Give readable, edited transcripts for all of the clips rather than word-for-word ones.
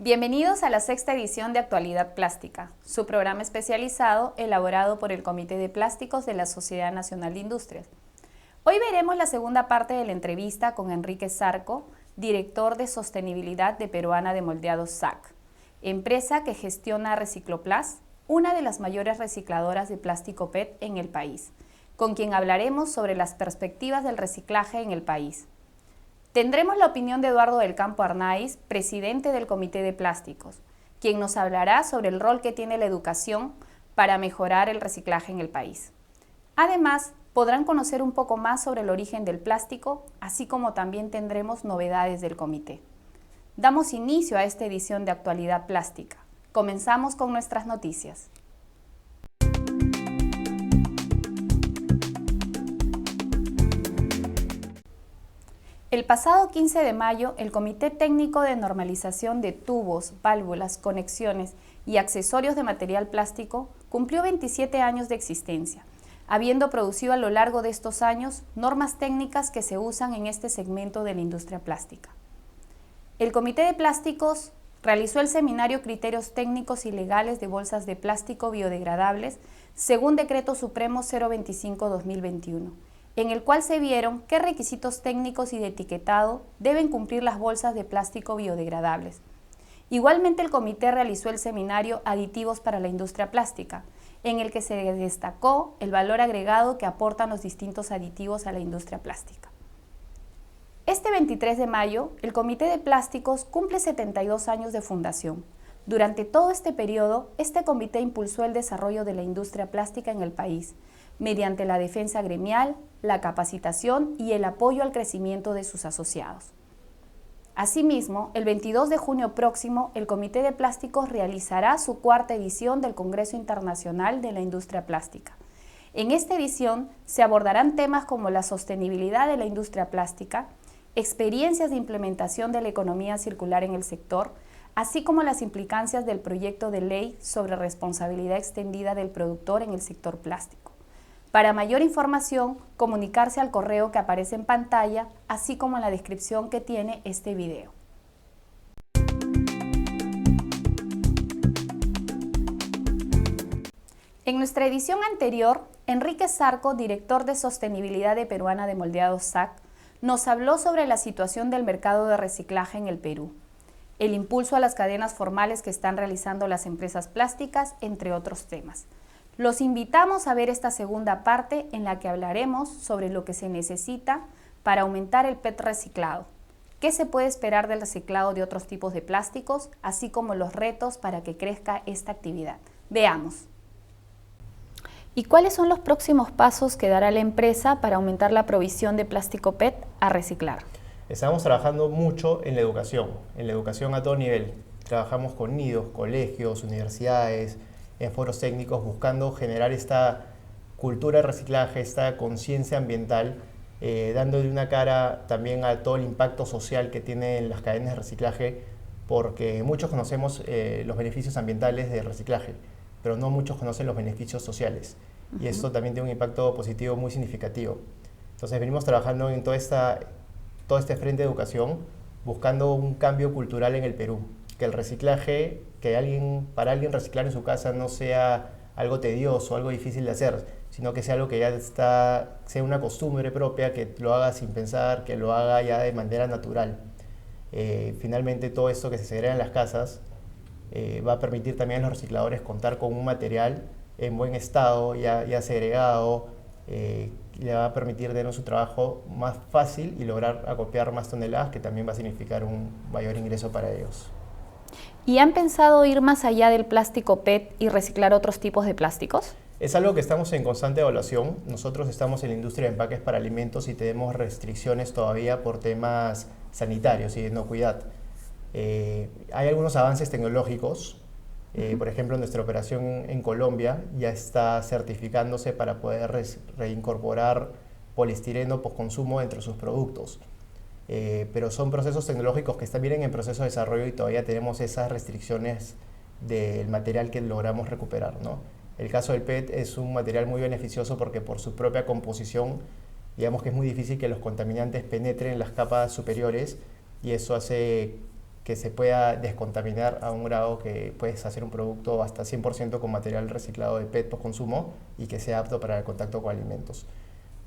Bienvenidos a la sexta edición de Actualidad Plástica, su programa especializado elaborado por el Comité de Plásticos de la Sociedad Nacional de Industrias. Hoy veremos la segunda parte de la entrevista con Enrique Zarco, director de Sostenibilidad de Peruana de Moldeados SAC, empresa que gestiona Recicloplas, una de las mayores recicladoras de plástico PET en el país, con quien hablaremos sobre las perspectivas del reciclaje en el país. Tendremos la opinión de Eduardo del Campo Arnaiz, presidente del Comité de Plásticos, quien nos hablará sobre el rol que tiene la educación para mejorar el reciclaje en el país. Además, podrán conocer un poco más sobre el origen del plástico, así como también tendremos novedades del comité. Damos inicio a esta edición de Actualidad Plástica. Comenzamos con nuestras noticias. El pasado 15 de mayo, el Comité Técnico de Normalización de Tubos, Válvulas, Conexiones y Accesorios de Material Plástico cumplió 27 años de existencia, habiendo producido a lo largo de estos años normas técnicas que se usan en este segmento de la industria plástica. El Comité de Plásticos realizó el seminario Criterios Técnicos y Legales de Bolsas de Plástico Biodegradables según Decreto Supremo 025-2021, en el cual se vieron qué requisitos técnicos y de etiquetado deben cumplir las bolsas de plástico biodegradables. Igualmente, el comité realizó el seminario Aditivos para la industria plástica, en el que se destacó el valor agregado que aportan los distintos aditivos a la industria plástica. Este 23 de mayo, el Comité de Plásticos cumple 72 años de fundación. Durante todo este periodo, este comité impulsó el desarrollo de la industria plástica en el país, mediante la defensa gremial, la capacitación y el apoyo al crecimiento de sus asociados. Asimismo, el 22 de junio próximo, el Comité de Plásticos realizará su cuarta edición del Congreso Internacional de la Industria Plástica. En esta edición se abordarán temas como la sostenibilidad de la industria plástica, experiencias de implementación de la economía circular en el sector, así como las implicancias del proyecto de ley sobre responsabilidad extendida del productor en el sector plástico. Para mayor información, comunicarse al correo que aparece en pantalla, así como en la descripción que tiene este video. En nuestra edición anterior, Enrique Zarco, director de Sostenibilidad de Peruana de Moldeados SAC, nos habló sobre la situación del mercado de reciclaje en el Perú, el impulso a las cadenas formales que están realizando las empresas plásticas, entre otros temas. Los invitamos a ver esta segunda parte en la que hablaremos sobre lo que se necesita para aumentar el PET reciclado, qué se puede esperar del reciclado de otros tipos de plásticos, así como los retos para que crezca esta actividad. Veamos. ¿Y cuáles son los próximos pasos que dará la empresa para aumentar la provisión de plástico PET a reciclar? Estamos trabajando mucho en la educación a todo nivel. Trabajamos con nidos, colegios, universidades, en foros técnicos, buscando generar esta cultura de reciclaje, esta conciencia ambiental, dándole una cara también a todo el impacto social que tienen las cadenas de reciclaje, porque muchos conocemos los beneficios ambientales del reciclaje, pero no muchos conocen los beneficios sociales, y esto también tiene un impacto positivo muy significativo. Entonces venimos trabajando en todo este frente de educación, buscando un cambio cultural en el Perú, que el reciclaje, para alguien reciclar en su casa no sea algo tedioso, algo difícil de hacer, sino que sea algo que ya sea una costumbre propia, que lo haga sin pensar, que lo haga ya de manera natural. Finalmente, todo esto que se segrega en las casas va a permitir también a los recicladores contar con un material en buen estado, ya segregado, le va a permitir tener su trabajo más fácil y lograr acopiar más toneladas, que también va a significar un mayor ingreso para ellos. ¿Y han pensado ir más allá del plástico PET y reciclar otros tipos de plásticos? Es algo que estamos en constante evaluación. Nosotros estamos en la industria de empaques para alimentos y tenemos restricciones todavía por temas sanitarios y de inocuidad. Hay algunos avances tecnológicos. Por ejemplo, nuestra operación en Colombia ya está certificándose para poder reincorporar poliestireno postconsumo entre sus productos. Pero son procesos tecnológicos que vienen en proceso de desarrollo y todavía tenemos esas restricciones del material que logramos recuperar, ¿no? El caso del PET es un material muy beneficioso porque por su propia composición, digamos que es muy difícil que los contaminantes penetren en las capas superiores, y eso hace que se pueda descontaminar a un grado que puedes hacer un producto hasta 100% con material reciclado de PET post-consumo y que sea apto para el contacto con alimentos.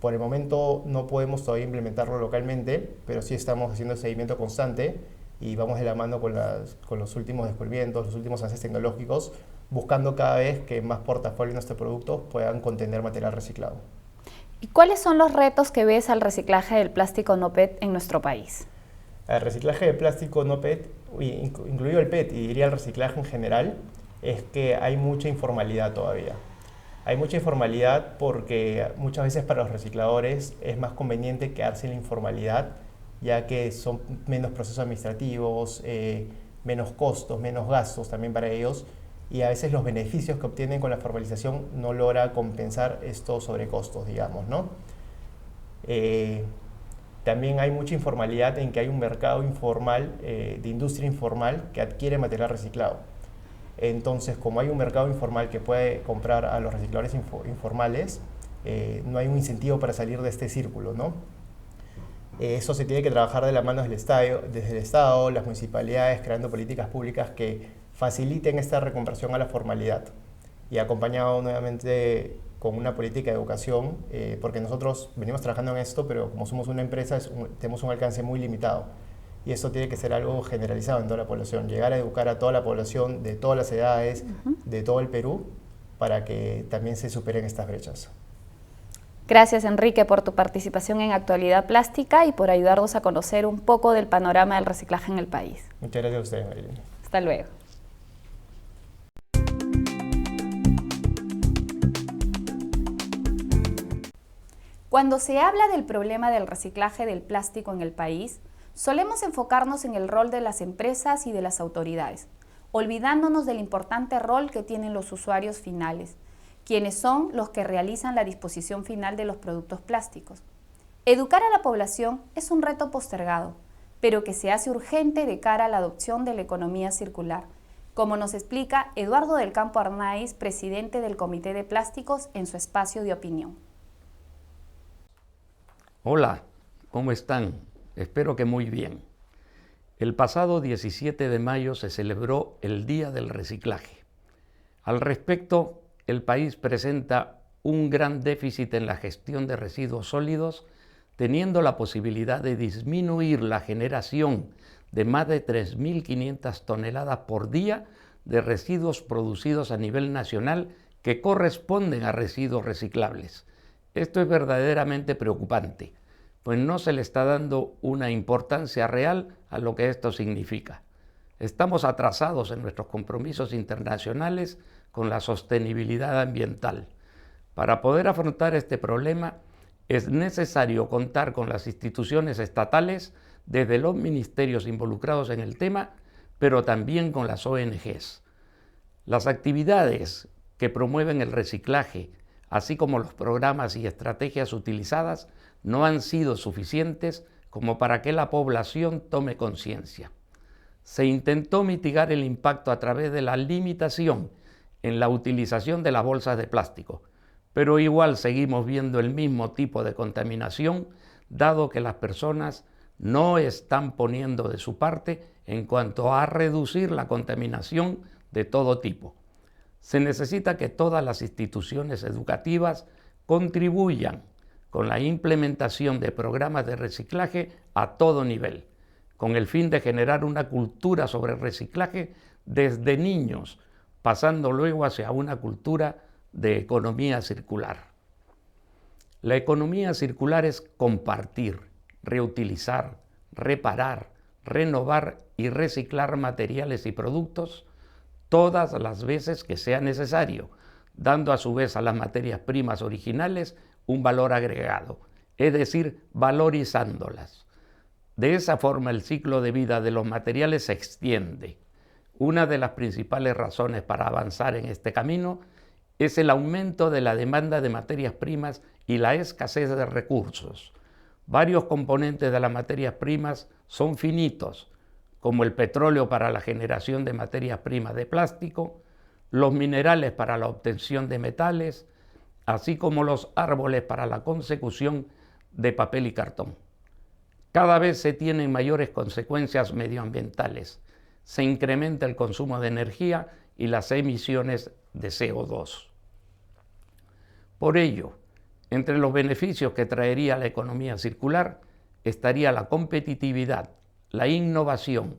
Por el momento no podemos todavía implementarlo localmente, pero sí estamos haciendo seguimiento constante y vamos de la mano con los últimos descubrimientos, los últimos avances tecnológicos, buscando cada vez que más portafolios de nuestros productos puedan contener material reciclado. ¿Y cuáles son los retos que ves al reciclaje del plástico no PET en nuestro país? El reciclaje de plástico no PET, incluido el PET y diría el reciclaje en general, es que hay mucha informalidad todavía. Hay mucha informalidad porque muchas veces para los recicladores es más conveniente quedarse en la informalidad, ya que son menos procesos administrativos, menos costos, menos gastos también para ellos, y a veces los beneficios que obtienen con la formalización no logra compensar estos sobrecostos, digamos, ¿no? También hay mucha informalidad en que hay un mercado informal, de industria informal, que adquiere material reciclado. Entonces, como hay un mercado informal que puede comprar a los recicladores informales, no hay un incentivo para salir de este círculo, ¿no? Eso se tiene que trabajar de la mano desde el Estado, las municipalidades, creando políticas públicas que faciliten esta reconversión a la formalidad y acompañado nuevamente con una política de educación, porque nosotros venimos trabajando en esto, pero como somos una empresa tenemos un alcance muy limitado y eso tiene que ser algo generalizado en toda la población, llegar a educar a toda la población de todas las edades, de todo el Perú, para que también se superen estas brechas. Gracias, Enrique, por tu participación en Actualidad Plástica y por ayudarnos a conocer un poco del panorama del reciclaje en el país. Muchas gracias a ustedes, Marilyn. Hasta luego. Cuando se habla del problema del reciclaje del plástico en el país, solemos enfocarnos en el rol de las empresas y de las autoridades, olvidándonos del importante rol que tienen los usuarios finales, quienes son los que realizan la disposición final de los productos plásticos. Educar a la población es un reto postergado, pero que se hace urgente de cara a la adopción de la economía circular, como nos explica Eduardo del Campo Arnaiz, presidente del Comité de Plásticos, en su espacio de opinión. Hola, ¿cómo están? Espero que muy bien. El pasado 17 de mayo se celebró el Día del Reciclaje. Al respecto, el país presenta un gran déficit en la gestión de residuos sólidos, teniendo la posibilidad de disminuir la generación de más de 3.500 toneladas por día de residuos producidos a nivel nacional que corresponden a residuos reciclables. Esto es verdaderamente preocupante, pues no se le está dando una importancia real a lo que esto significa. Estamos atrasados en nuestros compromisos internacionales con la sostenibilidad ambiental. Para poder afrontar este problema es necesario contar con las instituciones estatales, desde los ministerios involucrados en el tema, pero también con las ONGs. Las actividades que promueven el reciclaje, así como los programas y estrategias utilizadas, no han sido suficientes como para que la población tome conciencia. Se intentó mitigar el impacto a través de la limitación en la utilización de las bolsas de plástico, pero igual seguimos viendo el mismo tipo de contaminación, dado que las personas no están poniendo de su parte en cuanto a reducir la contaminación de todo tipo. Se necesita que todas las instituciones educativas contribuyan con la implementación de programas de reciclaje a todo nivel, con el fin de generar una cultura sobre reciclaje desde niños, pasando luego hacia una cultura de economía circular. La economía circular es compartir, reutilizar, reparar, renovar y reciclar materiales y productos todas las veces que sea necesario, dando a su vez a las materias primas originales un valor agregado, es decir, valorizándolas. De esa forma el ciclo de vida de los materiales se extiende. Una de las principales razones para avanzar en este camino es el aumento de la demanda de materias primas y la escasez de recursos. Varios componentes de las materias primas son finitos, como el petróleo para la generación de materias primas de plástico, los minerales para la obtención de metales, así como los árboles para la consecución de papel y cartón. Cada vez se tienen mayores consecuencias medioambientales, se incrementa el consumo de energía y las emisiones de CO2. Por ello, entre los beneficios que traería la economía circular estaría la competitividad, la innovación,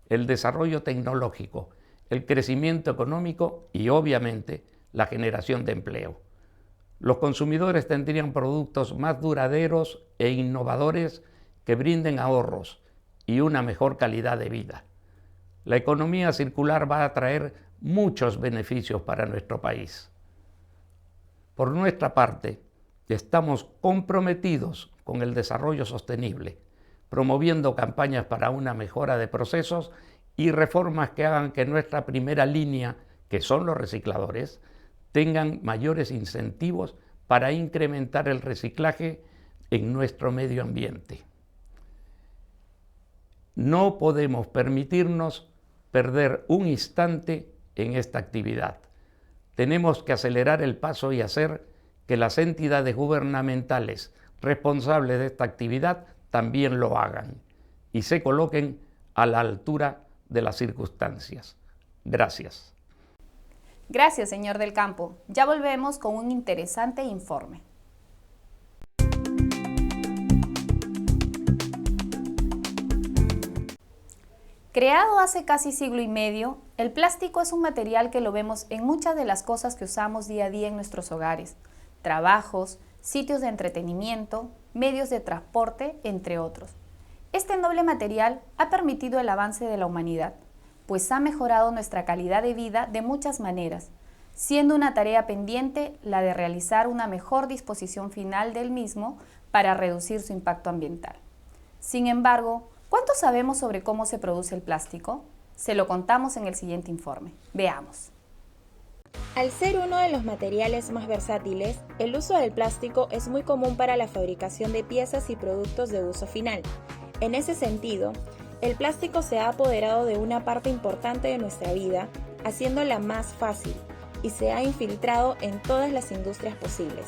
el desarrollo tecnológico, el crecimiento económico y, obviamente, la generación de empleo. Los consumidores tendrían productos más duraderos e innovadores que brinden ahorros y una mejor calidad de vida. La economía circular va a traer muchos beneficios para nuestro país. Por nuestra parte, estamos comprometidos con el desarrollo sostenible, promoviendo campañas para una mejora de procesos y reformas que hagan que nuestra primera línea, que son los recicladores, tengan mayores incentivos para incrementar el reciclaje en nuestro medio ambiente. No podemos permitirnos perder un instante en esta actividad. Tenemos que acelerar el paso y hacer que las entidades gubernamentales responsables de esta actividad también lo hagan y se coloquen a la altura de las circunstancias. Gracias. Gracias, señor del Campo. Ya volvemos con un interesante informe. Creado hace casi siglo y medio, el plástico es un material que lo vemos en muchas de las cosas que usamos día a día en nuestros hogares, trabajos, sitios de entretenimiento, medios de transporte, entre otros. Este noble material ha permitido el avance de la humanidad, pues ha mejorado nuestra calidad de vida de muchas maneras, siendo una tarea pendiente la de realizar una mejor disposición final del mismo para reducir su impacto ambiental. Sin embargo, ¿cuánto sabemos sobre cómo se produce el plástico? Se lo contamos en el siguiente informe. Veamos. Al ser uno de los materiales más versátiles, el uso del plástico es muy común para la fabricación de piezas y productos de uso final. En ese sentido, el plástico se ha apoderado de una parte importante de nuestra vida, haciéndola más fácil, y se ha infiltrado en todas las industrias posibles.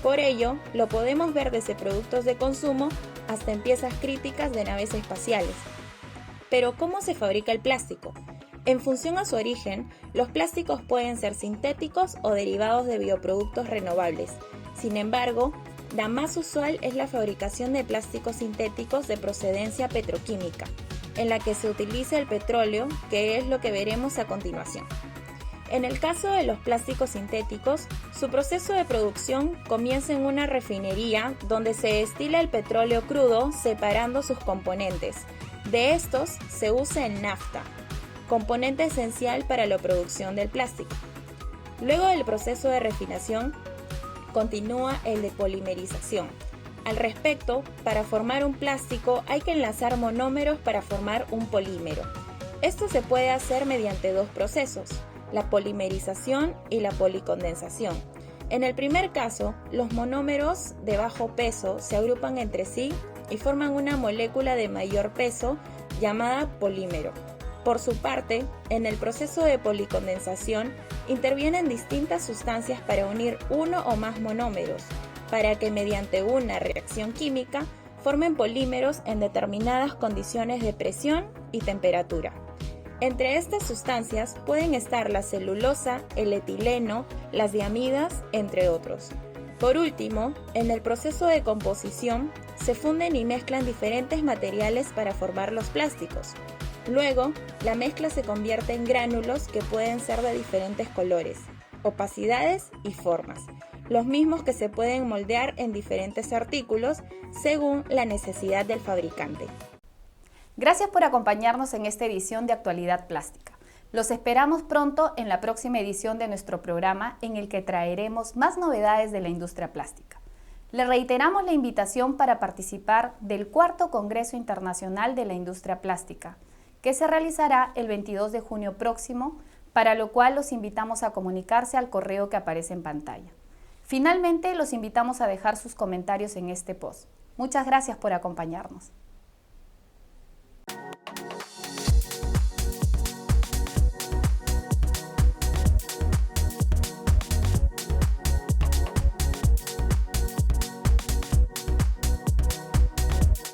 Por ello, lo podemos ver desde productos de consumo hasta en piezas críticas de naves espaciales. Pero, ¿cómo se fabrica el plástico? En función a su origen, los plásticos pueden ser sintéticos o derivados de bioproductos renovables. Sin embargo, la más usual es la fabricación de plásticos sintéticos de procedencia petroquímica, en la que se utiliza el petróleo, que es lo que veremos a continuación. En el caso de los plásticos sintéticos, su proceso de producción comienza en una refinería donde se destila el petróleo crudo separando sus componentes. De estos se usa el nafta, componente esencial para la producción del plástico. Luego del proceso de refinación, continúa el de polimerización. Al respecto, para formar un plástico hay que enlazar monómeros para formar un polímero. Esto se puede hacer mediante dos procesos: la polimerización y la policondensación. En el primer caso, los monómeros de bajo peso se agrupan entre sí y forman una molécula de mayor peso llamada polímero. Por su parte, en el proceso de policondensación intervienen distintas sustancias para unir uno o más monómeros, para que mediante una reacción química formen polímeros en determinadas condiciones de presión y temperatura. Entre estas sustancias pueden estar la celulosa, el etileno, las diamidas, entre otros. Por último, en el proceso de composición se funden y mezclan diferentes materiales para formar los plásticos. Luego, la mezcla se convierte en gránulos que pueden ser de diferentes colores, opacidades y formas, los mismos que se pueden moldear en diferentes artículos según la necesidad del fabricante. Gracias por acompañarnos en esta edición de Actualidad Plástica. Los esperamos pronto en la próxima edición de nuestro programa, en el que traeremos más novedades de la industria plástica. Le reiteramos la invitación para participar del cuarto Congreso Internacional de la Industria Plástica, que se realizará el 22 de junio próximo, para lo cual los invitamos a comunicarse al correo que aparece en pantalla. Finalmente, los invitamos a dejar sus comentarios en este post. Muchas gracias por acompañarnos.